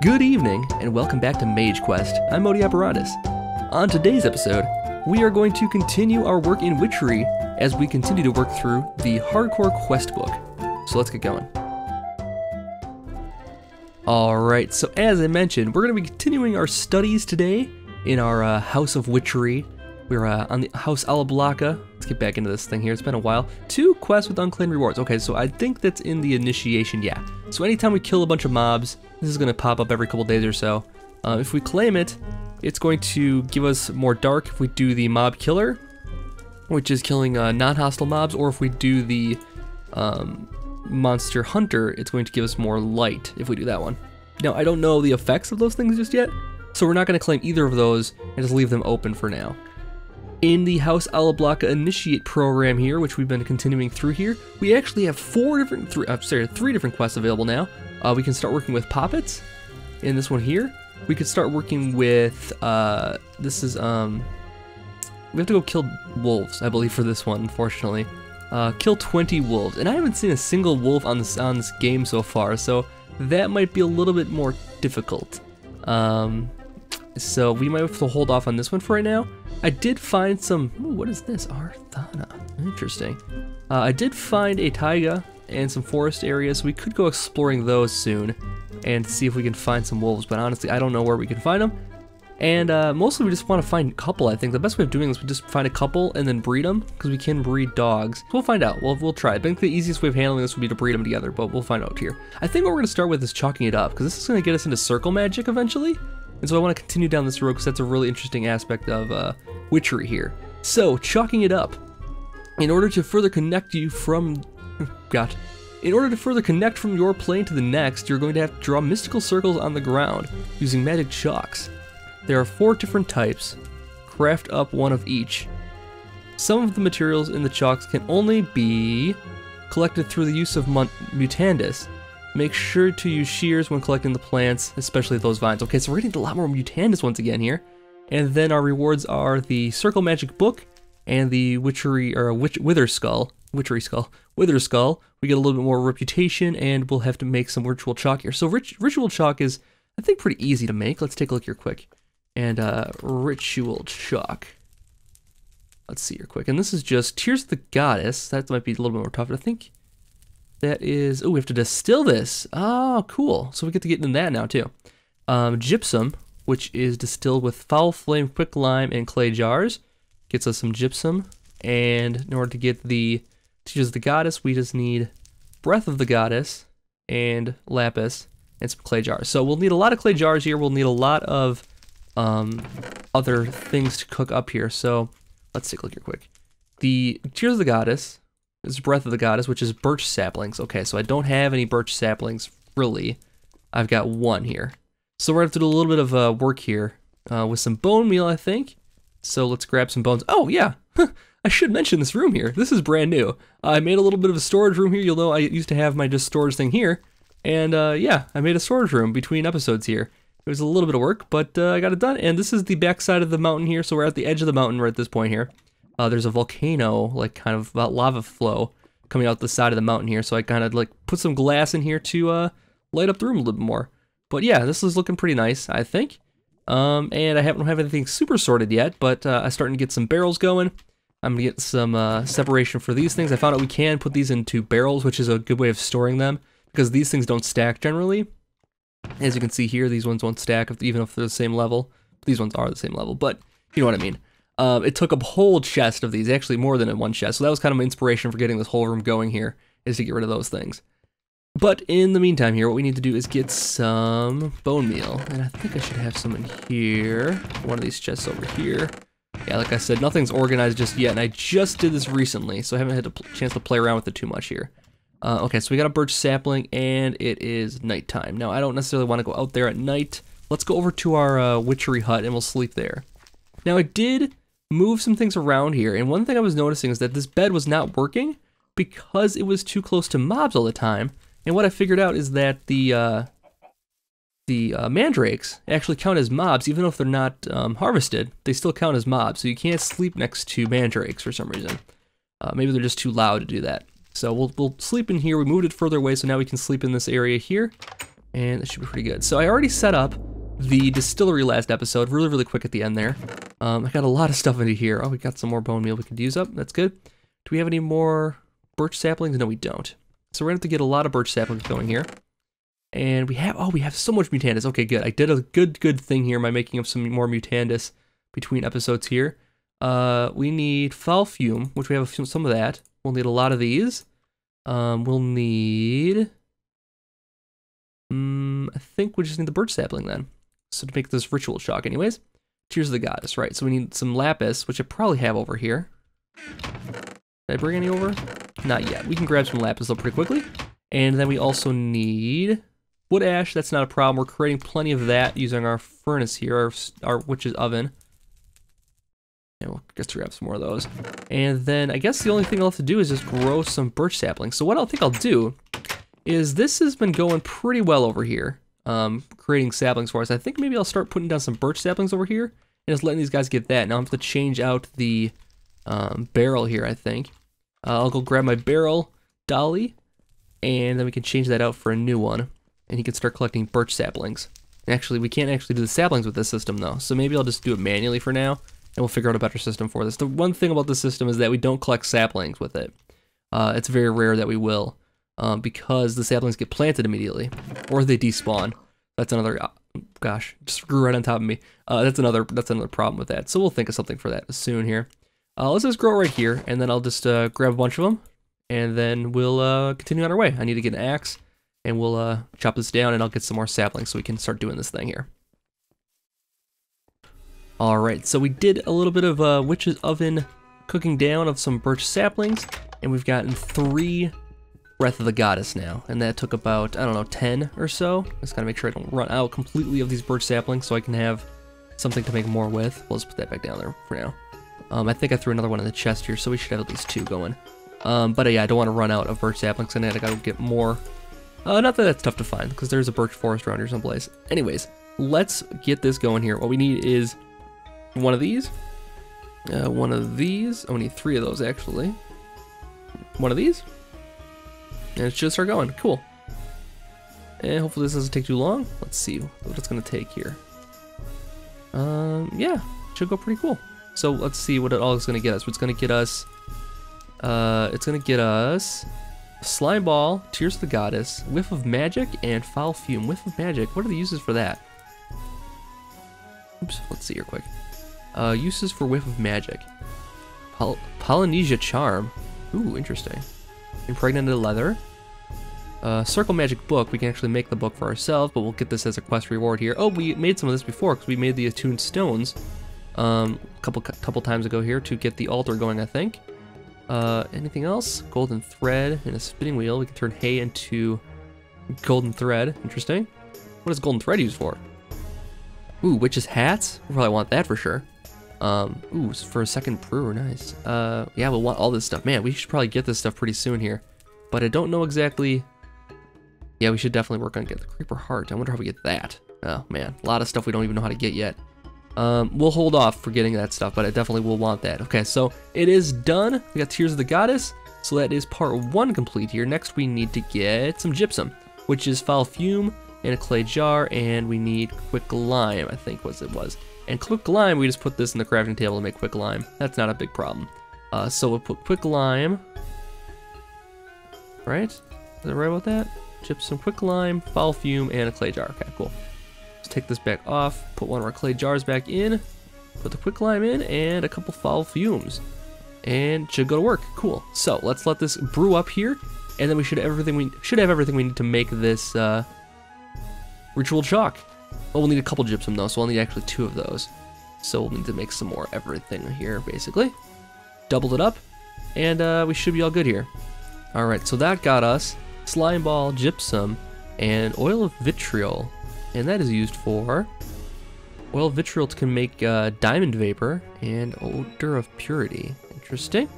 Good evening, and welcome back to Mage Quest. I'm Modpack. On today's episode, we are going to continue our work in Witchery as we continue to work through the Hardcore Quest book. So let's get going. Alright, so as I mentioned, we're going to be continuing our studies today in our House of Witchery. We're on the House Alablaka. Let's get back into this thing here. It's been a while. 2 quests with unclaimed rewards. Okay, so I think that's in the initiation, yeah. So anytime we kill a bunch of mobs, this is going to pop up every couple days or so. If we claim it, it's going to give us more dark if we do the mob killer, which is killing non-hostile mobs, or if we do the monster hunter, it's going to give us more light if we do that one. Now, I don't know the effects of those things just yet, so we're not going to claim either of those and just leave them open for now. In the House Alablaka Initiate program here, which we've been continuing through here, we actually have 3 different quests available now. We can start working with Poppets in this one here. We could start working with, we have to go kill wolves, I believe, for this one, unfortunately. Kill 20 wolves, and I haven't seen a single wolf on this game so far, so that might be a little bit more difficult. So we might have to hold off on this one for right now. I did find some, ooh, what is this? Arthana, interesting. I did find a taiga and some forest areas, so we could go exploring those soon and see if we can find some wolves, but honestly, I don't know where we can find them. And mostly we just want to find a couple, I think. The best way of doing this is we just find a couple and then breed them, because we can breed dogs. So we'll find out. We'll try. I think the easiest way of handling this would be to breed them together, but we'll find out here. I think what we're going to start with is chalking it up, because this is going to get us into circle magic eventually. And so I want to continue down this road because that's a really interesting aspect of Witchery here. So, chalking it up. In order to further connect you from... In order to further connect from your plane to the next, you're going to have to draw mystical circles on the ground using magic chalks. There are 4 different types. Craft up 1 of each. Some of the materials in the chalks can only be collected through the use of mutandis. Make sure to use shears when collecting the plants, especially those vines. Okay, so we're getting a lot more mutandis once again here. And then our rewards are the Circle Magic Book and the Witchery, or Wither Skull. We get a little bit more reputation, and we'll have to make some ritual chalk here. So ritual chalk is, I think, pretty easy to make. Let's take a look here quick. And ritual chalk. Let's see here quick. And this is just Tears of the Goddess. That might be a little bit more tough, I think. That is, oh, we have to distill this. Oh, cool. So we get to get into that now, too. Gypsum, which is distilled with foul flame, quick lime, and clay jars. Gets us some gypsum. And in order to get the Tears of the Goddess, we just need Breath of the Goddess and lapis and some clay jars. So we'll need a lot of clay jars here. We'll need a lot of other things to cook up here. So let's take a look here quick. The Tears of the Goddess is Breath of the Goddess, which is birch saplings. Okay, so I don't have any birch saplings, really. I've got 1 here. So we're going to have to do a little bit of work here with some bone meal, I think. So let's grab some bones. Oh, yeah. I should mention this room here. This is brand new. I made a little bit of a storage room here. You'll know I used to have my just storage thing here. And yeah, I made a storage room between episodes here. It was a little bit of work, but I got it done. And this is the backside of the mountain here. So we're at the edge of the mountain right at this point here. There's a volcano, like kind of lava flow coming out the side of the mountain here. So I kind of like put some glass in here to light up the room a little bit more. But yeah, this is looking pretty nice, I think. And I don't have anything super sorted yet, but I'm starting to get some barrels going. I'm gonna get some separation for these things. I found out we can put these into barrels, which is a good way of storing them, because these things don't stack generally. As you can see here, these ones won't stack even if they're the same level. These ones are the same level, but you know what I mean. It took a whole chest of these, actually more than 1 chest, so that was kind of my inspiration for getting this whole room going here, is to get rid of those things. But in the meantime here, what we need to do is get some bone meal, and I think I should have some in here. One of these chests over here. Yeah, like I said, nothing's organized just yet, and I just did this recently, so I haven't had a chance to play around with it too much here. Okay, so we got a birch sapling, and it is nighttime. Now, I don't necessarily want to go out there at night. Let's go over to our witchery hut, and we'll sleep there. Now, I did move some things around here, and one thing I was noticing is that this bed was not working because it was too close to mobs all the time. And what I figured out is that the mandrakes actually count as mobs, even if they're not harvested. They still count as mobs, so you can't sleep next to mandrakes for some reason. Maybe they're just too loud to do that. So we'll sleep in here. We moved it further away, so now we can sleep in this area here. And that should be pretty good. So I already set up the distillery last episode, really quick at the end there. I got a lot of stuff into here. Oh, we got some more bone meal we could use up. That's good. Do we have any more birch saplings? No, we don't. So we're gonna have to get a lot of birch saplings going here. And we have so much mutandis. Okay, good. I did a good thing here by making up some more mutandis between episodes here. We need foul fume, which we have some of that. We'll need a lot of these. We'll need... I think we just need the birch sapling then. So to make this ritual shock anyways. Tears of the Goddess, right. So we need some lapis, which I probably have over here. Did I bring any over? Not yet. We can grab some lapis though pretty quickly. And then we also need wood ash. That's not a problem. We're creating plenty of that using our furnace here, our witch's oven. And we'll just grab some more of those. And then I guess the only thing I'll have to do is just grow some birch saplings. So what I think I'll do is this has been going pretty well over here, creating saplings for us. I think maybe I'll start putting down some birch saplings over here and just letting these guys get that. Now I have to change out the barrel here, I think. I'll go grab my barrel dolly, and then we can change that out for a new one, and he can start collecting birch saplings. Actually, we can't actually do the saplings with this system though, so maybe I'll just do it manually for now, and we'll figure out a better system for this. The one thing about this system is that we don't collect saplings with it. It's very rare that we will, because the saplings get planted immediately, or they despawn. That's another, gosh, just grew right on top of me. That's another problem with that. So we'll think of something for that soon here. Let's just grow it right here, and then I'll just grab a bunch of them, and then we'll continue on our way. I need to get an axe, and we'll chop this down, and I'll get some more saplings so we can start doing this thing here. Alright, so we did a little bit of witch's oven cooking down of some birch saplings, and we've gotten 3 Breath of the Goddess now, and that took about, I don't know, 10 or so. Just gotta make sure I don't run out completely of these birch saplings so I can have something to make more with. We'll just put that back down there for now. I think I threw another one in the chest here, so we should have at least 2 going. But yeah, I don't want to run out of birch saplings, and I gotta get more. Not that that's tough to find, because there's a birch forest around here someplace. Anyways, let's get this going here. What we need is one of these, one of these. Oh, we need 3 of those, actually. One of these. And it should start going. Cool. And hopefully this doesn't take too long. Let's see what it's going to take here. Yeah, should go pretty cool. So let's see what it all is going to get us. It's going to get us Slime Ball, Tears of the Goddess, Whiff of Magic, and Foul Fume. Whiff of Magic, what are the uses for that? Oops, let's see here quick. Uses for Whiff of Magic. Polynesia Charm. Ooh, interesting. Impregnated Leather. Circle Magic Book. We can actually make the book for ourselves, but we'll get this as a quest reward here. Oh, we made some of this before, because we made the attuned stones couple times ago here to get the altar going, I think. Anything else? Golden thread and a spinning wheel. We can turn hay into golden thread. Interesting. What is golden thread used for? Ooh, witch's hats? We'll probably want that for sure. Ooh, for a second brewer, nice. Yeah, we'll want all this stuff. Man, we should probably get this stuff pretty soon here. But I don't know exactly. Yeah, we should definitely work on getting the creeper heart. I wonder how we get that. Oh man, a lot of stuff we don't even know how to get yet. We'll hold off for getting that stuff, but I definitely will want that. Okay, so it is done. We got Tears of the Goddess, so that is part 1 complete here. Next we need to get some gypsum, which is foul fume and a clay jar, and we need quick lime, I think was it was. And quick lime, we just put this in the crafting table to make quick lime. That's not a big problem. So we'll put quick lime, right? Is that right about that? Gypsum, quick lime, foul fume, and a clay jar. Okay, cool. Take this back off, put one of our clay jars back in, put the quick lime in, and a couple foul fumes, and should go to work. Cool. So let's let this brew up here, and then we should have everything we need to make this ritual chalk. Well, we'll need a couple gypsum though, so we'll need actually 2 of those. So we'll need to make some more everything here, basically. Doubled it up, and we should be all good here. All right, so that got us slime ball, gypsum, and oil of vitriol. And that is used for oil of vitriol can make diamond vapor and odor of purity. Interesting.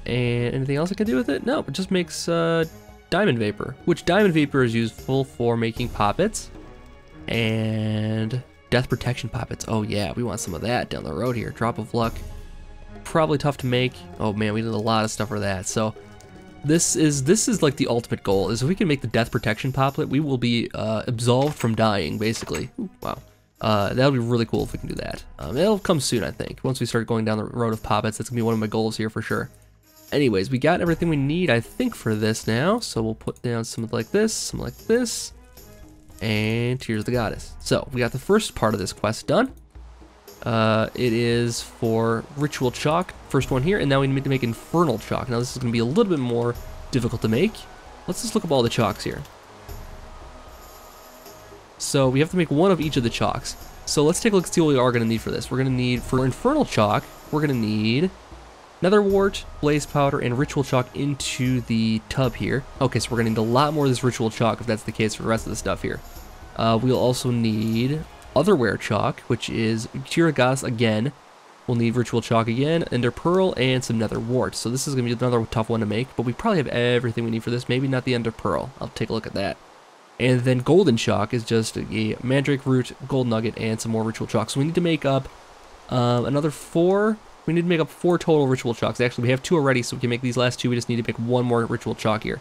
And anything else I can do with it? No, it just makes diamond vapor, which diamond vapor is useful for making poppets and death protection poppets. Oh yeah, we want some of that down the road here. Drop of luck, probably tough to make. Oh man, we did a lot of stuff for that. So This is like the ultimate goal, is if we can make the death protection poplet, we will be absolved from dying, basically. Ooh, wow. That would be really cool if we can do that. It'll come soon, I think. Once we start going down the road of poppets, that's going to be one of my goals here for sure. Anyways, we got everything we need, I think, for this now. So we'll put down some like this, and Tears of the Goddess. So we got the first part of this quest done. It is for Ritual Chalk, first one here, and now we need to make Infernal Chalk. Now this is going to be a little bit more difficult to make. Let's just look up all the chalks here. So we have to make one of each of the chalks. So let's take a look and see what we are going to need for this. We're going to need, for Infernal Chalk, we're going to need Netherwort, Blaze Powder, and Ritual Chalk into the tub here. Okay, so we're going to need a lot more of this Ritual Chalk if that's the case for the rest of the stuff here. We'll also need Otherware Chalk, which is Gas again. We'll need Ritual Chalk again, Ender Pearl, and some Nether Wart. So this is going to be another tough one to make, but we probably have everything we need for this. Maybe not the Ender Pearl. I'll take a look at that. And then Golden Chalk is just a Mandrake Root, Gold Nugget, and some more Ritual Chalk. So we need to make up another 4. We need to make up 4 total Ritual Chalks. Actually, we have 2 already, so we can make these last 2. We just need to make 1 more Ritual Chalk here.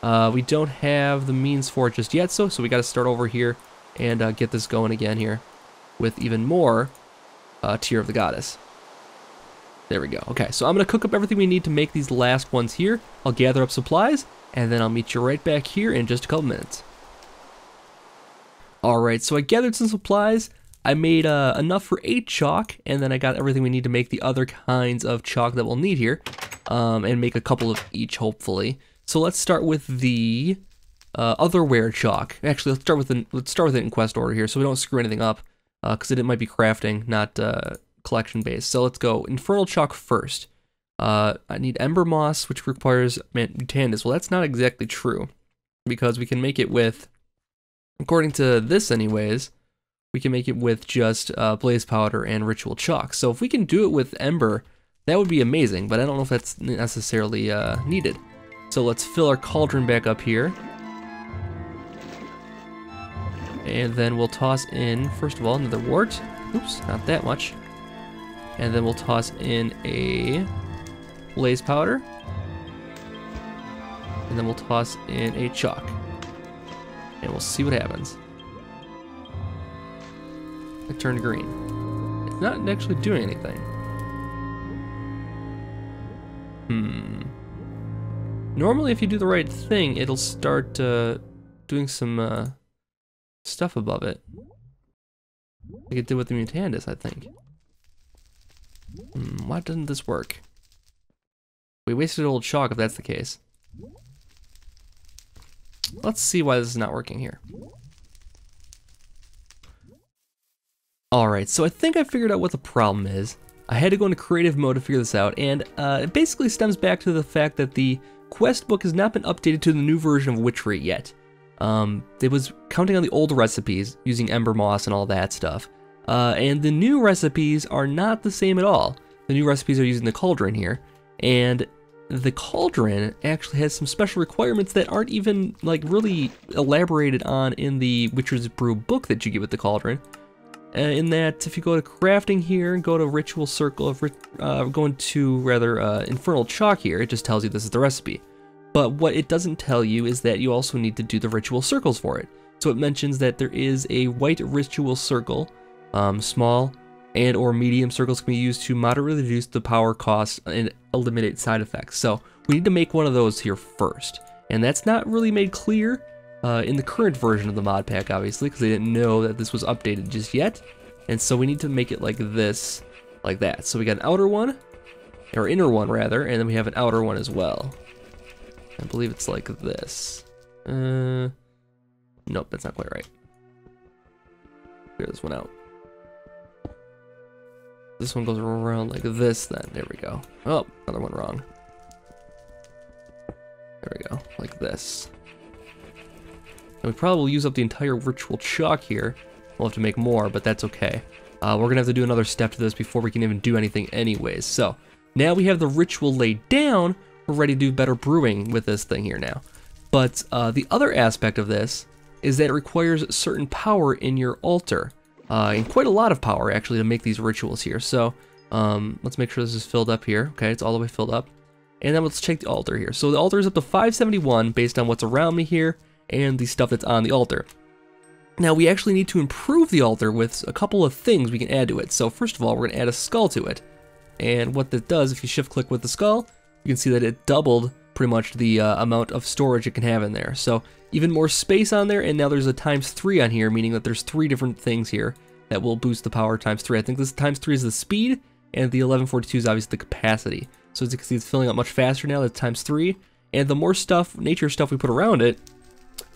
We don't have the means for it just yet, so we got to start over here and get this going again here with even more Tear of the Goddess. There we go. Okay, so I'm going to cook up everything we need to make these last ones here. I'll gather up supplies, and then I'll meet you right back here in just a couple minutes. Alright, so I gathered some supplies. I made enough for 8 chalk, and then I got everything we need to make the other kinds of chalk that we'll need here, and make a couple of each, hopefully. So let's start with the Otherware Chalk. Actually, let's start with it in quest order here, so we don't screw anything up, because it might be crafting, not collection based. So let's go Infernal Chalk first. I need Ember Moss, which requires Mutandis. Well, that's not exactly true, because we can make it with, according to this anyways, we can make it with just Blaze Powder and Ritual Chalk. So if we can do it with Ember, that would be amazing, but I don't know if that's necessarily needed. So let's fill our cauldron back up here. And then we'll toss in, first of all, another wart. Oops, not that much. And then we'll toss in a Blaze Powder. And then we'll toss in a chalk. And we'll see what happens. It turned green. It's not actually doing anything. Normally if you do the right thing, it'll start doing some stuff above it. Like it did with the Mutandis, I think. Why doesn't this work? We wasted old chalk if that's the case. Let's see why this is not working here. Alright, so I think I figured out what the problem is. I had to go into creative mode to figure this out, and it basically stems back to the fact that the quest book has not been updated to the new version of Witchery yet. It was counting on the old recipes, using Ember Moss and all that stuff. And the new recipes are not the same at all. The new recipes are using the cauldron here, and the cauldron actually has some special requirements that aren't even like really elaborated on in the Witcher's Brew book that you get with the cauldron. In that, if you go to crafting here and go to Ritual Circle, going to rather Infernal Chalk here, it just tells you this is the recipe. But what it doesn't tell you is that you also need to do the ritual circles for it. So it mentions that there is a white ritual circle, small and or medium circles can be used to moderately reduce the power cost and eliminate side effects. So we need to make one of those here first. And that's not really made clear in the current version of the mod pack, obviously, because they didn't know that this was updated just yet. And so we need to make it like this, like that. So we got an outer one, or inner one rather, and then we have an outer one as well. I believe it's like this. Nope, that's not quite right. Clear this one out. This one goes around like this then. There we go. Oh, another one wrong. There we go, like this. And we probably will use up the entire ritual chalk here. We'll have to make more, but that's okay. We're gonna have to do another step to this before we can even do anything anyways. So, now we have the ritual laid down, we're ready to do better brewing with this thing here now. But the other aspect of this is that it requires certain power in your altar. And quite a lot of power actually to make these rituals here. So let's make sure this is filled up here. Okay, it's all the way filled up. And then let's check the altar here. So the altar is up to 571 based on what's around me here and the stuff that's on the altar. Now we actually need to improve the altar with a couple of things we can add to it. So first of all, we're going to add a skull to it. And what that does, if you shift click with the skull, you can see that it doubled pretty much the amount of storage it can have in there. So even more space on there, and now there's a ×3 on here, meaning that there's 3 different things here that will boost the power ×3. I think this ×3 is the speed, and the 1142 is obviously the capacity. So as you can see, it's filling up much faster now, that's ×3. And the more stuff, nature stuff we put around it,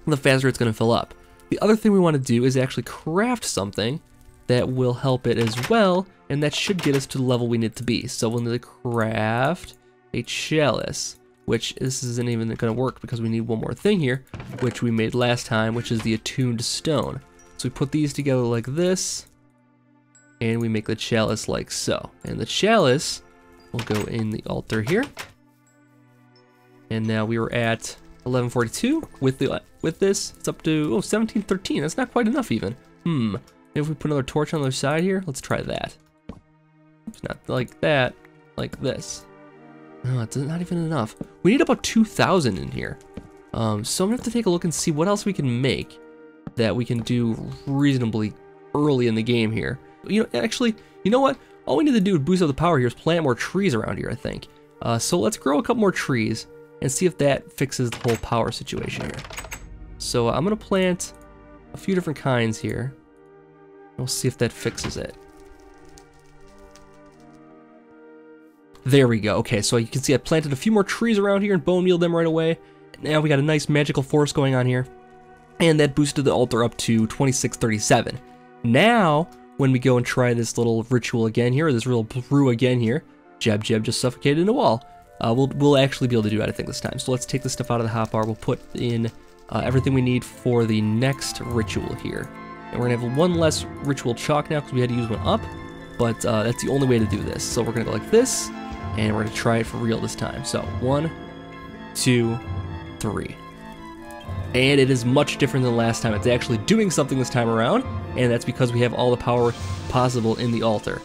the faster it's going to fill up. The other thing we want to do is actually craft something that will help it as well, and that should get us to the level we need to be. So we'll need to craft a chalice, which this isn't even going to work because we need one more thing here, which we made last time, which is the attuned stone. So we put these together like this, and we make the chalice like so. And the chalice will go in the altar here. And now we were at 1142 with this. It's up to 1713. That's not quite enough even. Maybe if we put another torch on the other side here, let's try that. It's not like that, like this. No, it's not even enough. We need about 2,000 in here. So I'm gonna have to take a look and see what else we can make that we can do reasonably early in the game here. Actually, you know what? All we need to do to boost up the power here is plant more trees around here, I think. So let's grow a couple more trees and see if that fixes the whole power situation here. So I'm gonna plant a few different kinds here. We'll see if that fixes it. There we go. Okay, so you can see I planted a few more trees around here and bone mealed them right away. Now we got a nice magical forest going on here. And that boosted the altar up to 2637. Now, when we go and try this little ritual again here, or this little brew again here, Jeb just suffocated in a wall. We'll actually be able to do that, I think, this time. So let's take this stuff out of the hotbar. We'll put in everything we need for the next ritual here. And we're gonna have one less ritual chalk now because we had to use one up. But that's the only way to do this. So we're gonna go like this, and we're gonna try it for real this time. So 1, 2, 3. And it is much different than last time. It's actually doing something this time around, and that's because we have all the power possible in the altar.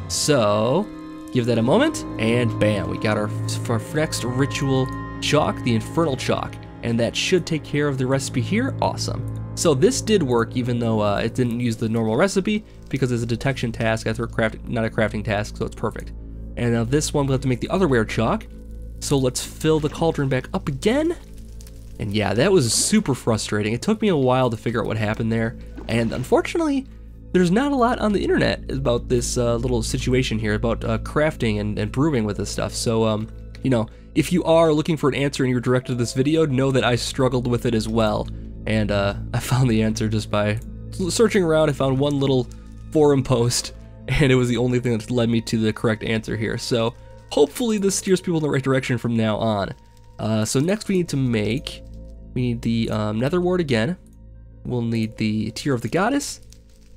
So give that a moment, and bam, we got our next ritual chalk, the infernal chalk, and that should take care of the recipe here. Awesome. So this did work, even though it didn't use the normal recipe, because it's a detection task after not a crafting task, so it's perfect. And now this one we'll have to make the other rare chalk. So let's fill the cauldron back up again. And yeah, that was super frustrating. It took me a while to figure out what happened there. And unfortunately, there's not a lot on the internet about this little situation here about crafting and brewing with this stuff. So, you know, if you are looking for an answer and you're directed to this video, know that I struggled with it as well. And I found the answer just by searching around. I found one little forum post, and it was the only thing that led me to the correct answer here. So hopefully this steers people in the right direction from now on. So next we need to make, we need the nether wart again. We'll need the tear of the goddess.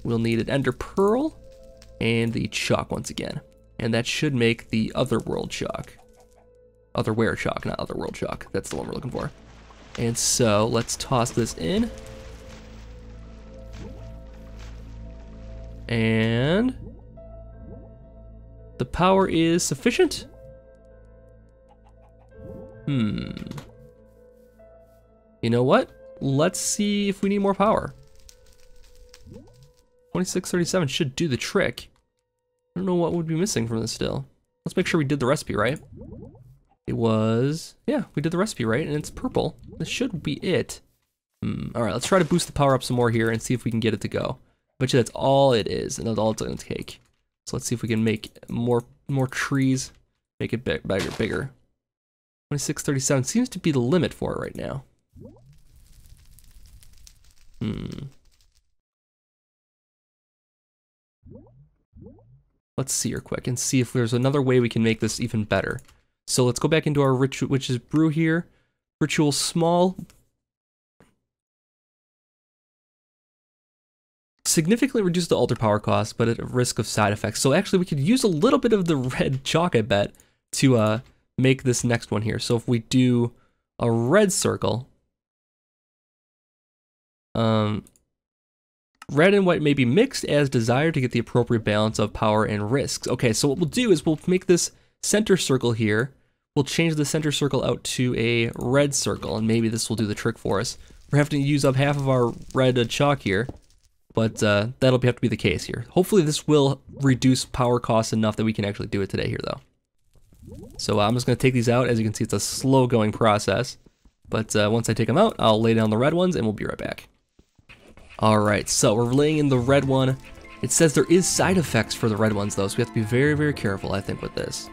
We'll need an ender pearl and the chalk once again. And that should make the otherworld chalk. Otherware chalk, not otherworld chalk. That's the one we're looking for. And so let's toss this in. And the power is sufficient. You know what? Let's see if we need more power. 2637 should do the trick. I don't know what would be missing from this still. Let's make sure we did the recipe right. It was, yeah, we did the recipe right, and it's purple. This should be it. All right, let's try to boost the power up some more here and see if we can get it to go. Bet you that's all it is, and that's all it's gonna take. So let's see if we can make more trees, make it bigger. 2637 seems to be the limit for it right now. Let's see here quick and see if there's another way we can make this even better. So let's go back into our ritual, which is brew here. Ritual small. Significantly reduce the altar power cost, but at a risk of side effects. So actually we could use a little bit of the red chalk, I bet, to make this next one here. So if we do a red circle, red and white may be mixed as desired to get the appropriate balance of power and risks. Okay, so what we'll do is we'll make this center circle here. we'll change the center circle out to a red circle, and maybe this will do the trick for us. We're having to use up half of our red chalk here, but that'll have to be the case here. Hopefully this will reduce power costs enough that we can actually do it today here, though. So I'm just going to take these out. As you can see, it's a slow-going process, but once I take them out, I'll lay down the red ones, and we'll be right back. Alright, so we're laying in the red one. It says there is side effects for the red ones, though, so we have to be very, very careful, I think, with this.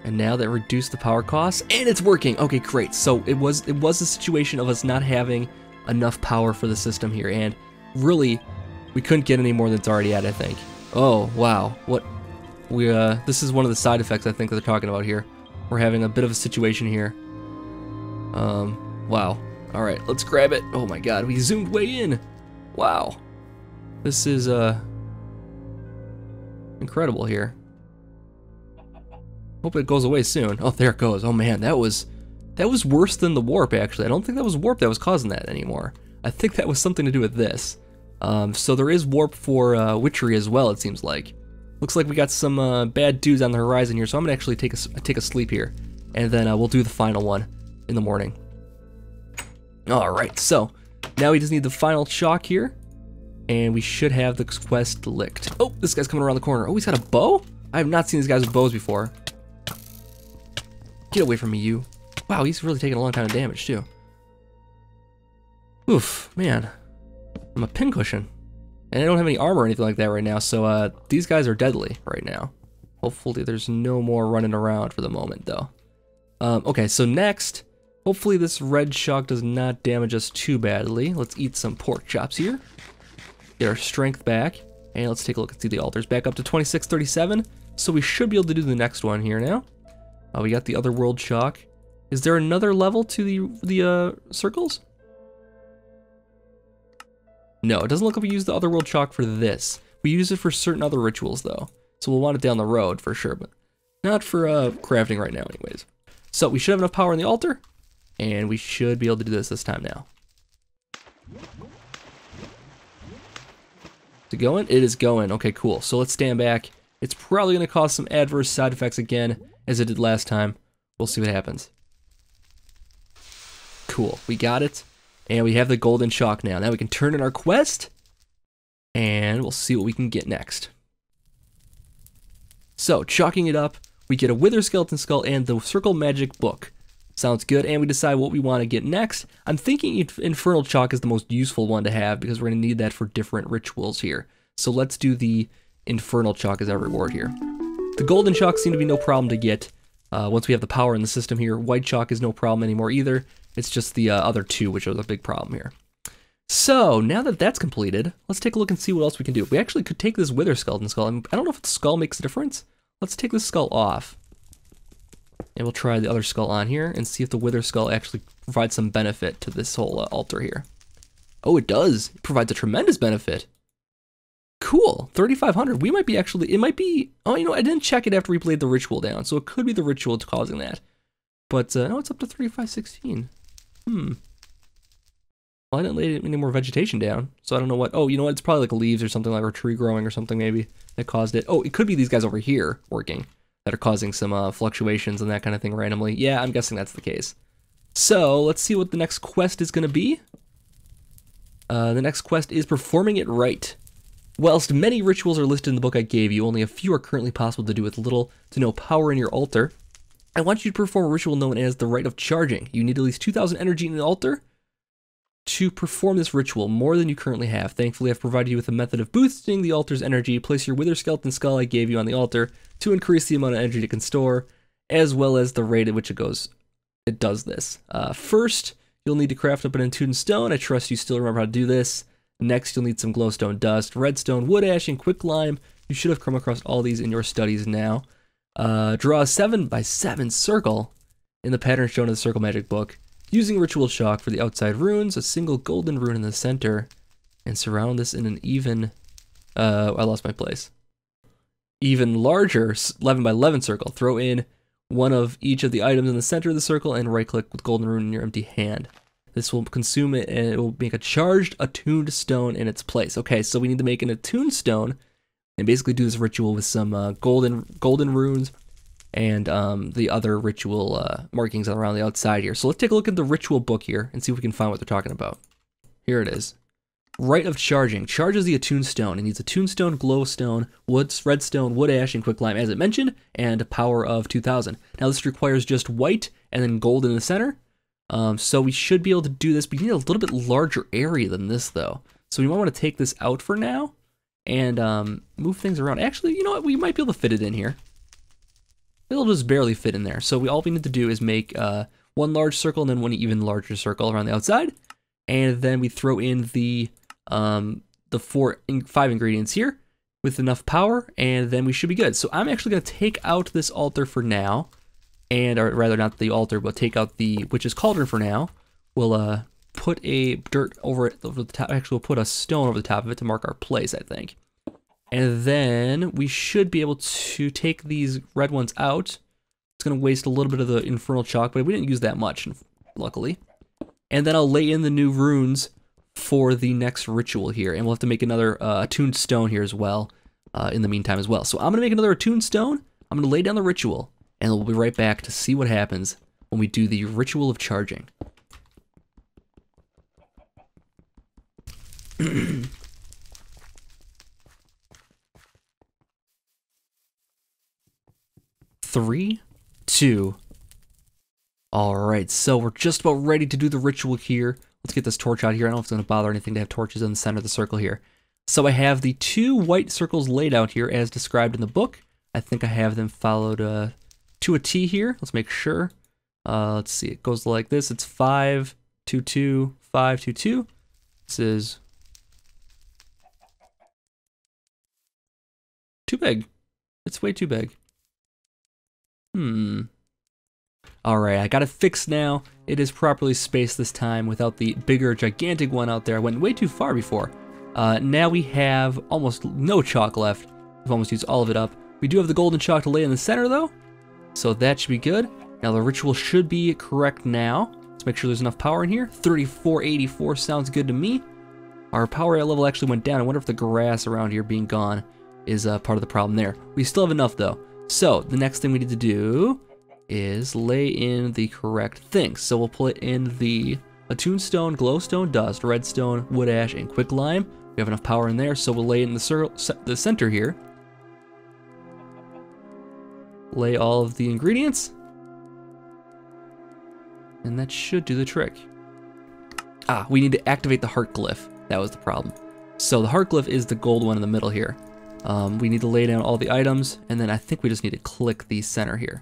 And now that reduced the power costs, and it's working! Okay, great. So it was a situation of us not having enough power for the system here, and really, we couldn't get any more than it's already at, I think. Oh, wow. What? This is one of the side effects I think that they're talking about here. We're having a bit of a situation here. Wow. Alright, let's grab it. Oh my god, we zoomed way in! Wow. This is, incredible here. Hope it goes away soon. Oh, there it goes. Oh man, that was worse than the warp, actually. I don't think that was warp that was causing that anymore. I think that was something to do with this. So there is warp for Witchery as well, it seems like. Looks like we got some bad dudes on the horizon here, so I'm gonna actually take a sleep here, and then we'll do the final one in the morning. Alright, so now we just need the final chalk here, and we should have the quest licked. Oh, this guy's coming around the corner. Oh, he's got a bow? I have not seen these guys with bows before. Get away from me, you. Wow, he's really taking a long time of damage, too. Oof, man. I'm a pincushion. And I don't have any armor or anything like that right now, so these guys are deadly right now. Hopefully there's no more running around for the moment, though. Okay, so next, hopefully this red chalk does not damage us too badly. Let's eat some pork chops here. Get our strength back, and let's take a look and see the altars back up to 2637. So we should be able to do the next one here now. We got the other world chalk. Is there another level to the circles? No, it doesn't look like we use the other world chalk for this. We use it for certain other rituals though. So we'll want it down the road for sure, but not for crafting right now anyways. So we should have enough power in the altar, and we should be able to do this time now. Is it going? It is going. Okay, cool. So let's stand back. It's probably going to cause some adverse side effects again, as it did last time. We'll see what happens. Cool. We got it. And we have the golden chalk now. Now we can turn in our quest, and we'll see what we can get next. So, chalking it up, we get a Wither Skeleton Skull and the Circle Magic Book. Sounds good, and we decide what we want to get next. I'm thinking Infernal Chalk is the most useful one to have, because we're going to need that for different rituals here. So let's do the Infernal Chalk as our reward here. The Golden Chalk seem to be no problem to get once we have the power in the system here. White Chalk is no problem anymore either. It's just the other two, which are the big problem here. So, now that that's completed, let's take a look and see what else we can do. We actually could take this Wither Skeleton Skull. I don't know if the skull makes a difference. Let's take this skull off. And we'll try the other skull on here and see if the Wither Skull actually provides some benefit to this whole altar here. Oh, it does. It provides a tremendous benefit. Cool. 3,500. We might be actually, it might be, oh, you know, I didn't check it after we played the ritual down, so it could be the ritual that's causing that. But, no, it's up to 3,516. Well, I didn't lay any more vegetation down, so I don't know what, oh, you know what, it's probably like leaves or something, like or tree growing or something maybe that caused it. Oh, it could be these guys over here working that are causing some fluctuations and that kind of thing randomly. Yeah, I'm guessing that's the case. So, let's see what the next quest is going to be. The next quest is Performing It Right. Whilst many rituals are listed in the book I gave you, only a few are currently possible to do with little to no power in your altar. I want you to perform a ritual known as the Rite of Charging. You need at least 2,000 energy in the altar to perform this ritual, more than you currently have. Thankfully, I've provided you with a method of boosting the altar's energy. Place your Wither Skeleton Skull I gave you on the altar to increase the amount of energy it can store, as well as the rate at which it does this. First, you'll need to craft up an attuned stone. I trust you still remember how to do this. Next, you'll need some glowstone dust, redstone, wood ash, and quicklime. You should have come across all these in your studies now. Draw a 7x7 circle in the pattern shown in the Circle Magic book, using ritual chalk for the outside runes, a single golden rune in the center, and surround this in an even, I lost my place. Even larger 11x11 circle. Throw in one of each of the items in the center of the circle and right click with golden rune in your empty hand. This will consume it and it will make a charged attuned stone in its place. Okay, so we need to make an attuned stone and basically do this ritual with some golden runes and the other ritual markings around the outside here. So let's take a look at the ritual book here and see if we can find what they're talking about. Here it is. Rite of Charging. Charges the attune stone. It needs attune stone, glowstone, redstone, wood ash, and quicklime, as it mentioned, and a power of 2000. Now this requires just white and then gold in the center. So we should be able to do this. We need a little bit larger area than this, though. So we might want to take this out for now and move things around. Actually, you know what? We might be able to fit it in here. It'll just barely fit in there. So all we need to do is make one large circle and then one even larger circle around the outside. And then we throw in the 5 ingredients here with enough power, and then we should be good. So I'm actually going to take out this altar for now, or rather not the altar, but take out the Witch's Cauldron for now. We'll put a dirt over the top. Actually, we'll put a stone over the top of it to mark our place, I think. And then we should be able to take these red ones out. It's going to waste a little bit of the infernal chalk, but we didn't use that much, luckily. And then I'll lay in the new runes for the next ritual here, and we'll have to make another attuned stone here as well in the meantime as well. So I'm going to make another attuned stone, I'm going to lay down the ritual, and we'll be right back to see what happens when we do the ritual of charging. Three, two. Alright, so we're just about ready to do the ritual here. Let's get this torch out here. I don't know if it's going to bother anything to have torches in the center of the circle here. So I have the 2 white circles laid out here as described in the book. I think I have them followed to a T here. Let's make sure. Let's see, it goes like this. It's 5, 2, 2, 5, 2, 2. This is too big. It's way too big. Alright, I got it fixed now. It is properly spaced this time without the bigger, gigantic one out there. I went way too far before. Now we have almost no chalk left. We've almost used all of it up. We do have the golden chalk to lay in the center, though, so that should be good. Now the ritual should be correct now. Let's make sure there's enough power in here. 3484 sounds good to me. Our power level actually went down. I wonder if the grass around here being gone is part of the problem there. We still have enough, though. So the next thing we need to do is lay in the correct things. So we'll put in the attune stone, glowstone, dust, redstone, wood ash, and quicklime. We have enough power in there, so we'll lay it in the center here. Lay all of the ingredients, and that should do the trick. We need to activate the heart glyph. That was the problem. So the heart glyph is the gold one in the middle here. We need to lay down all the items, and then I think we just need to click the center here.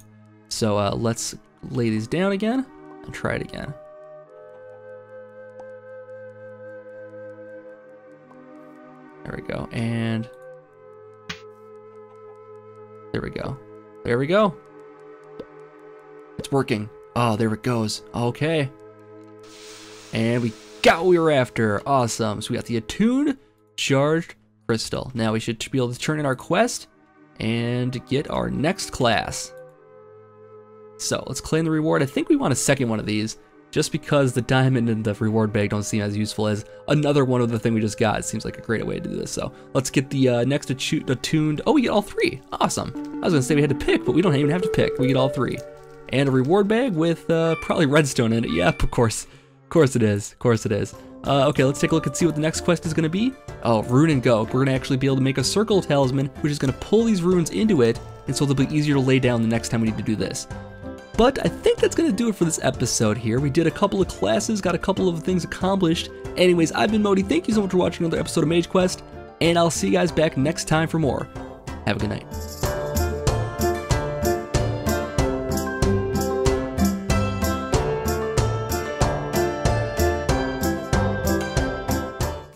So let's lay these down again and try it again. There we go, and there we go. There we go. It's working. Oh, there it goes. Okay. And we got what we were after. Awesome. So we got the attuned charged crystal. Now we should be able to turn in our quest and get our next class. So let's claim the reward. I think we want a second one of these, just because the diamond and the reward bag don't seem as useful as another one of the thing we just got. It seems like a great way to do this. So let's get the next attuned. Oh, we get all 3. Awesome. I was gonna say we had to pick, but we don't even have to pick. We get all 3. And a reward bag with probably redstone in it. Yep, of course. Of course it is. Of course it is. Okay, let's take a look and see what the next quest is gonna be. Oh, rune and go. We're gonna actually be able to make a circle talisman, which is gonna pull these runes into it, and so it'll be easier to lay down the next time we need to do this. But I think that's going to do it for this episode here. We did a couple of classes, got a couple of things accomplished. Anyways, I've been Modi. Thank you so much for watching another episode of Mage Quest, and I'll see you guys back next time for more. Have a good night.